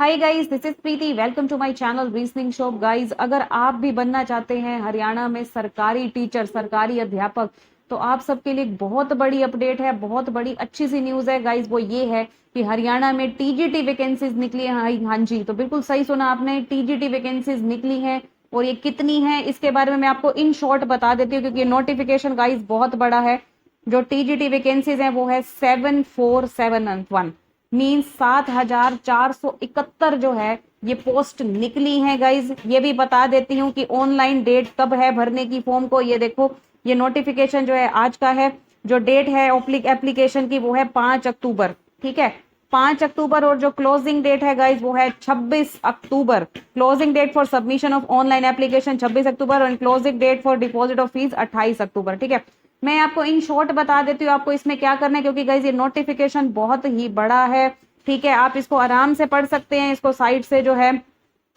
Hi guys, this is Preeti. Welcome to my channel reasoning shop. Guys, अगर आप भी बनना चाहते हैं हरियाणा में सरकारी टीचर, सरकारी अध्यापक, तो आप सबके लिए एक बहुत बड़ी अपडेट है, बहुत बड़ी अच्छी सी न्यूज है गाइस। वो ये है कि हरियाणा में टीजीटी वैकेंसीज निकली है। हाँ जी, तो बिल्कुल सही सुना आपने, टीजीटी वैकेंसीज निकली है। और ये कितनी है इसके बारे में मैं आपको इन शॉर्ट बता देती हूँ, क्योंकि नोटिफिकेशन गाइस बहुत बड़ा है। जो टीजीटी वैकेंसीज है वो है 7471, मीन्स 7471 जो है ये पोस्ट निकली है गाइज। ये भी बता देती हूँ कि ऑनलाइन डेट कब है भरने की फॉर्म को। ये देखो, ये नोटिफिकेशन जो है आज का है। जो डेट है एप्लीकेशन की वो है 5 अक्टूबर। ठीक है, 5 अक्टूबर। और जो क्लोजिंग डेट है गाइज वो है 26 अक्टूबर। Closing date for submission of online application 26 October और closing date for deposit of fees 28 October. ठीक है, मैं आपको इन शॉर्ट बता देती हूँ आपको इसमें क्या करना है, क्योंकि गाइज ये नोटिफिकेशन बहुत ही बड़ा है। ठीक है, आप इसको आराम से पढ़ सकते हैं, इसको साइट से जो है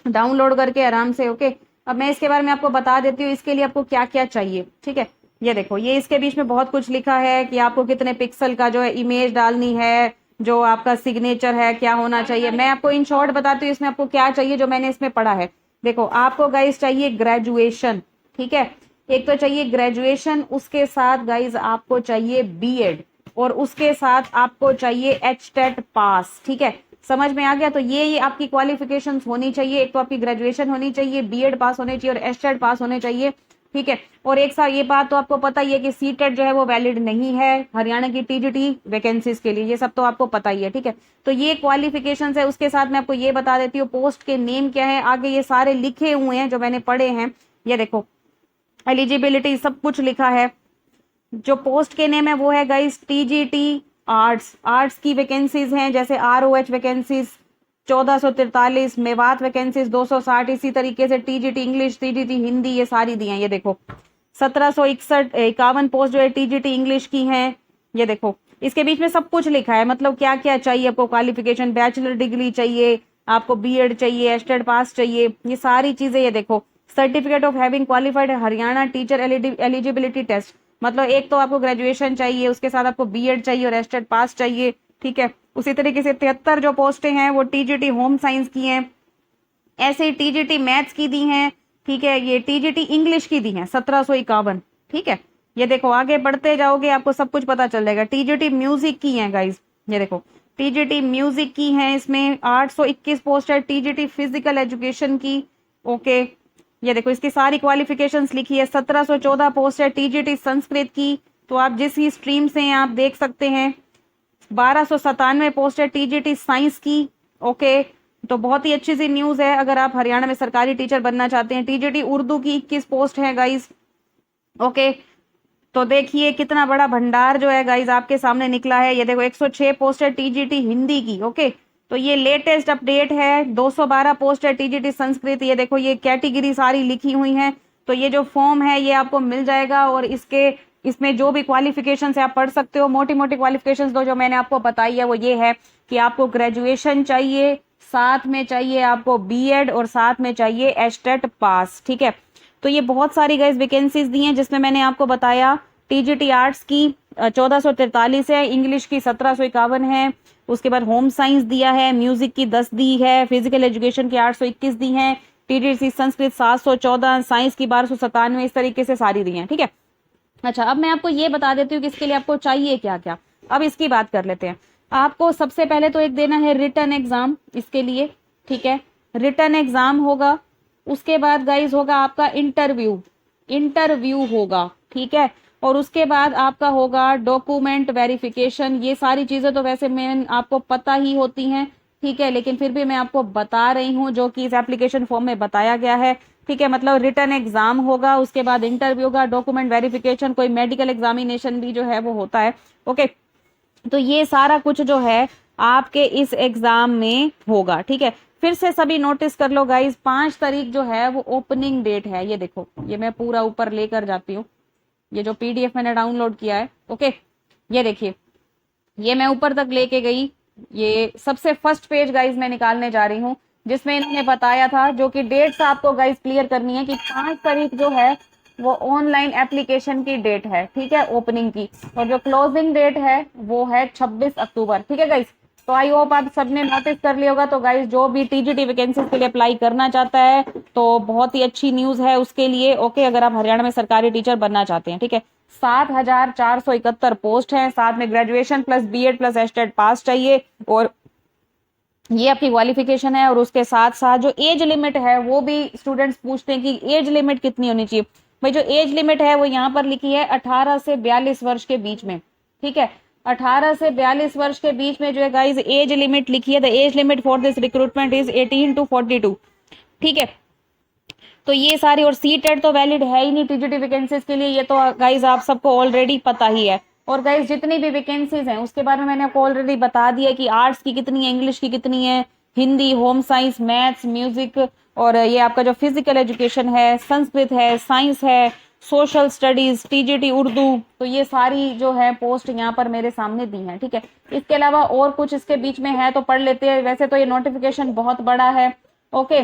डाउनलोड करके आराम से। ओके, अब मैं इसके बारे में आपको बता देती हूँ इसके लिए आपको क्या क्या चाहिए। ठीक है, ये देखो, ये इसके बीच में बहुत कुछ लिखा है कि आपको कितने पिक्सल का जो है इमेज डालनी है, जो आपका सिग्नेचर है क्या होना चाहिए। मैं आपको इन शॉर्ट बताती हूँ इसमें आपको क्या चाहिए जो मैंने इसमें पढ़ा है। देखो, आपको गाइज चाहिए ग्रेजुएशन। ठीक है, एक तो चाहिए ग्रेजुएशन, उसके साथ गाइज आपको चाहिए बीएड, और उसके साथ आपको चाहिए एचटेट पास। ठीक है, समझ में आ गया। तो ये आपकी क्वालिफिकेशंस होनी चाहिए। एक तो आपकी ग्रेजुएशन होनी चाहिए, बीएड पास होने चाहिए और एचटेट पास होने चाहिए। ठीक है, और एक साथ ये बात तो आपको पता ही है कि सीटेट जो है वो वैलिड नहीं है हरियाणा की टीजीटी वैकेंसीज के लिए, ये सब तो आपको पता ही है। ठीक है, तो ये क्वालिफिकेशन है। उसके साथ मैं आपको ये बता देती हूँ पोस्ट के नेम क्या है, आगे ये सारे लिखे हुए हैं जो मैंने पढ़े हैं। ये देखो, एलिजिबिलिटी सब कुछ लिखा है। जो पोस्ट के नेम है वो है गाइस टीजीटी आर्ट्स। आर्ट्स की वैकेंसीज हैं, जैसे आरओएच वैकेंसीज 1443, मेवात वैकेंसीज 260, इसी तरीके से टीजीटी इंग्लिश, टीजीटी हिंदी, ये सारी दी हैं। ये देखो, 1751 पोस्ट जो है टीजीटी इंग्लिश की हैं। ये देखो, इसके बीच में सब कुछ लिखा है, मतलब क्या क्या चाहिए आपको। क्वालिफिकेशन बैचलर डिग्री चाहिए, आपको बीएड चाहिए, एचटेट पास चाहिए, ये सारी चीजें। ये देखो, certificate of having qualified Haryana teacher eligibility test, मतलब एक तो आपको ग्रेजुएशन चाहिए, उसके साथ आपको बीएड चाहिए और एचटेट पास चाहिए। ठीक है, उसी तरीके से 73 जो पोस्टें हैं वो टीजीटी होम साइंस की हैं, ऐसे टीजीटी मैथ्स की दी हैं। ठीक है, ये टीजीटी इंग्लिश की दी हैं 1751। ठीक है, ये देखो, आगे बढ़ते जाओगे आपको सब कुछ पता चल जाएगा। टीजीटी म्यूजिक की है गाइज, ये देखो, टीजीटी म्यूजिक की है, इसमें 821 पोस्ट है। टीजीटी फिजिकल एजुकेशन की, ओके, ये देखो इसकी सारी क्वालिफिकेशंस लिखी है। 1714 पोस्ट है टीजीटी संस्कृत की, तो आप जिस ही स्ट्रीम से हैं आप देख सकते हैं। 1297 पोस्ट है टीजीटी साइंस की, ओके, तो बहुत ही अच्छी सी न्यूज है अगर आप हरियाणा में सरकारी टीचर बनना चाहते हैं। टीजीटी उर्दू की 21 पोस्ट है गाइज, ओके, तो देखिए कितना बड़ा भंडार जो है गाइज आपके सामने निकला है। ये देखो, 106 पोस्ट है टीजीटी हिंदी की, ओके, तो ये लेटेस्ट अपडेट है। 212 पोस्ट है टीजीटी संस्कृत। ये देखो, ये कैटेगरी सारी लिखी हुई है। तो ये जो फॉर्म है ये आपको मिल जाएगा, और इसमें जो भी क्वालिफिकेशन है आप पढ़ सकते हो। मोटी मोटी क्वालिफिकेशन जो मैंने आपको बताई है वो ये है कि आपको ग्रेजुएशन चाहिए, साथ में चाहिए आपको बीएड, और साथ में चाहिए एचटेट पास। ठीक है, तो ये बहुत सारी गाइस वैकेंसीज दी हैं, जिसमें मैंने आपको बताया टीजीटी आर्ट्स की 1443 है, इंग्लिश की 1751 है, उसके बाद होम साइंस दिया है, म्यूजिक की 10 दी है, फिजिकल एजुकेशन की 821 दी है, टीजीटी संस्कृत 714, साइंस की 1297, इस तरीके से सारी दी हैं। ठीक है, अच्छा, अब मैं आपको ये बता देती हूँ कि इसके लिए आपको चाहिए क्या क्या। अब इसकी बात कर लेते हैं। आपको सबसे पहले तो एक देना है रिटन एग्जाम इसके लिए। ठीक है, रिटन एग्जाम होगा, उसके बाद गाइज होगा आपका इंटरव्यू, इंटरव्यू होगा। ठीक है, और उसके बाद आपका होगा डॉक्यूमेंट वेरिफिकेशन। ये सारी चीजें तो वैसे मैं आपको पता ही होती हैं, ठीक है, लेकिन फिर भी मैं आपको बता रही हूँ जो कि इस एप्लीकेशन फॉर्म में बताया गया है। ठीक है, मतलब रिटन एग्जाम होगा, उसके बाद इंटरव्यू होगा, डॉक्यूमेंट वेरिफिकेशन, कोई मेडिकल एग्जामिनेशन भी जो है वो होता है। ओके, तो ये सारा कुछ जो है आपके इस एग्जाम में होगा। ठीक है, फिर से सभी नोटिस कर लो गाइज, 5 तारीख जो है वो ओपनिंग डेट है। ये देखो, ये मैं पूरा ऊपर लेकर जाती हूँ, ये जो पीडीएफ मैंने डाउनलोड किया है। ओके, ये देखिए, ये मैं ऊपर तक लेके गई। ये सबसे फर्स्ट पेज गाइज मैं निकालने जा रही हूँ, जिसमें इन्होंने बताया था, जो कि डेट्स आपको गाइज क्लियर करनी है, कि 5 तारीख जो है वो ऑनलाइन एप्लीकेशन की डेट है। ठीक है, ओपनिंग की, और जो क्लोजिंग डेट है वो है 26 अक्टूबर। ठीक है गाइज, तो आई होप आप सबने नोटिस कर लिया होगा। तो गाइज जो भी टीजीटी वैकेंसीज के लिए अप्लाई करना चाहता है तो बहुत ही अच्छी न्यूज है उसके लिए। ओके, अगर आप हरियाणा में सरकारी टीचर बनना चाहते हैं, ठीक है। 7,471 पोस्ट हैं, साथ में ग्रेजुएशन प्लस बीएड प्लस एस्टेट पास चाहिए, और ये आपकी क्वालिफिकेशन है। और उसके साथ साथ जो एज लिमिट है वो भी स्टूडेंट्स पूछते हैं कि एज लिमिट कितनी होनी चाहिए। भाई जो एज लिमिट है वो यहाँ पर लिखी है 18 से 42 वर्ष के बीच में, ठीक है। 18 से 42 वर्ष के बीच में जो है गाइज एज लिमिट लिखी है। The age limit for this recruitment is 18 to 42, ठीक है। तो ये सारी, और सी टेट तो वैलिड है ही नहीं टीजीटी वैकेंसीज के लिए, ये तो गाइज आप सबको ऑलरेडी पता ही है। और गाइज जितनी भी वैकेंसीज हैं उसके बारे में मैंने आपको ऑलरेडी बता दिया कि आर्ट्स की कितनी है, इंग्लिश की कितनी है, Hindi, home science, maths, music, और ये आपका जो फिजिकल एजुकेशन है, संस्कृत है, साइंस है, सोशल स्टडीज, टीजीटी उर्दू, तो ये सारी जो है पोस्ट यहाँ पर मेरे सामने दी है, ठीक है। इसके अलावा और कुछ इसके बीच में है तो पढ़ लेते हैं। वैसे तो ये नोटिफिकेशन बहुत बड़ा है। ओके,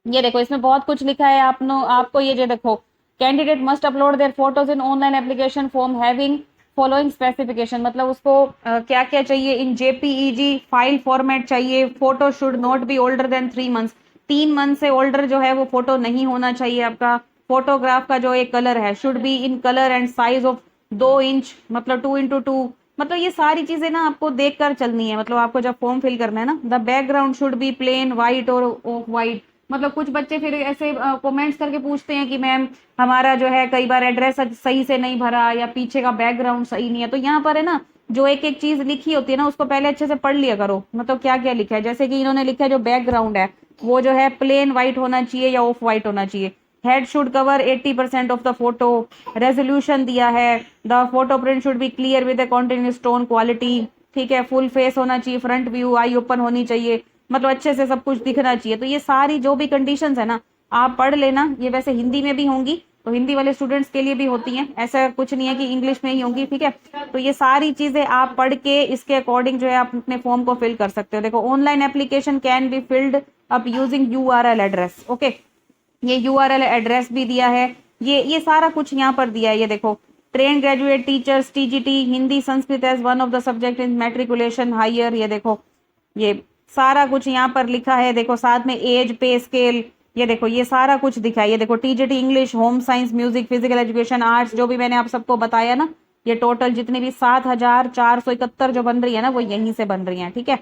ये देखो इसमें बहुत कुछ लिखा है। आपको ये जो देखो, candidate must upload their photos in online application form having following specification, मतलब उसको क्या क्या चाहिए, इन जेपीईजी फाइल फॉर्मेट चाहिए। Photo should not be older than 3 months, 3 month से ओल्डर जो है वो फोटो नहीं होना चाहिए आपका। फोटोग्राफ का जो एक कलर है should be in colour and size of 2 inch, मतलब 2x2, मतलब ये सारी चीजें ना आपको देख कर चलनी है। मतलब आपको जब फॉर्म फिल करना है ना, the background should be plain white और ऑफ व्हाइट। मतलब कुछ बच्चे फिर ऐसे कमेंट्स करके पूछते हैं कि मैम हमारा जो है कई बार एड्रेस सही से नहीं भरा या पीछे का बैकग्राउंड सही नहीं है। तो यहाँ पर है ना जो एक एक चीज लिखी होती है ना उसको पहले अच्छे से पढ़ लिया करो, मतलब क्या क्या लिखा है। जैसे कि इन्होंने लिखा है जो बैकग्राउंड है वो जो है प्लेन व्हाइट होना चाहिए या ऑफ व्हाइट होना चाहिए। Head should cover 80% of the photo. Resolution दिया है, the photo print should be clear with continuous tone quality, ठीक है। फुल फेस होना चाहिए, फ्रंट व्यू, आई ओपन होनी चाहिए, मतलब अच्छे से सब कुछ दिखना चाहिए। तो ये सारी जो भी कंडीशंस है ना आप पढ़ लेना। ये वैसे हिंदी में भी होंगी, तो हिंदी वाले स्टूडेंट्स के लिए भी होती हैं, ऐसा कुछ नहीं है कि इंग्लिश में ही होंगी, ठीक है। तो ये सारी चीजें आप पढ़ के इसके अकॉर्डिंग जो है आप अपने फॉर्म को फिल कर सकते हो। देखो, online application can be filled up using URL address. Okay, ये यूआरएल एड्रेस भी दिया है, ये सारा कुछ यहाँ पर दिया है। ये देखो, trained graduate teachers TGT Hindi Sanskrit as one of the subject in matriculation higher. ये देखो, ये सारा कुछ यहाँ पर लिखा है। देखो साथ में एज, पे स्केल, ये देखो ये सारा कुछ दिखा है। ये देखो TGT English, home science, music, physical education, arts, जो भी मैंने आप सबको बताया ना, ये टोटल जितनी भी 7,471 जो बन रही है ना वो यहीं से बन रही है, ठीक है।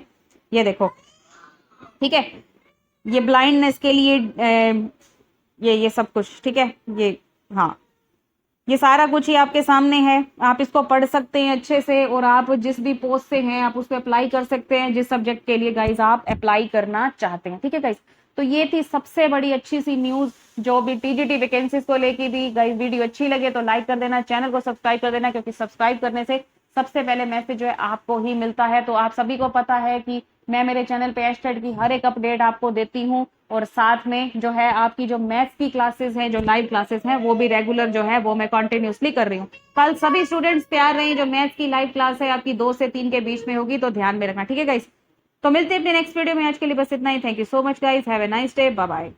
ये देखो, ठीक है, ये ब्लाइंडनेस के लिए ये सब कुछ, ठीक है। ये हाँ, ये सारा कुछ ही आपके सामने है, आप इसको पढ़ सकते हैं अच्छे से। और आप जिस भी पोस्ट से हैं आप उस पर अप्लाई कर सकते हैं, जिस सब्जेक्ट के लिए गाइज आप अप्लाई करना चाहते हैं, ठीक है गाइज। तो ये थी सबसे बड़ी अच्छी सी न्यूज जो भी टीजीटी वैकेंसीज को लेके थी। गाइज वीडियो अच्छी लगे तो लाइक कर देना, चैनल को सब्सक्राइब कर देना, क्योंकि सब्सक्राइब करने से सबसे पहले मैसेज जो है आपको ही मिलता है। तो आप सभी को पता है कि मैं मेरे चैनल पे एस्टेट की हर एक अपडेट आपको देती हूँ, और साथ में जो है आपकी जो मैथ्स की क्लासेस हैं, जो लाइव क्लासेस हैं, वो भी रेगुलर जो है वो मैं कंटिन्यूअसली कर रही हूँ। कल सभी स्टूडेंट्स तैयार रहे, जो मैथ्स की लाइव क्लास है आपकी 2 से 3 के बीच में होगी, तो ध्यान में रखना, ठीक है गाइस। तो मिलते हैं अपने नेक्स्ट वीडियो में, आज के लिए बस इतना ही। Thank you so much guys, have a nice day, bye bye.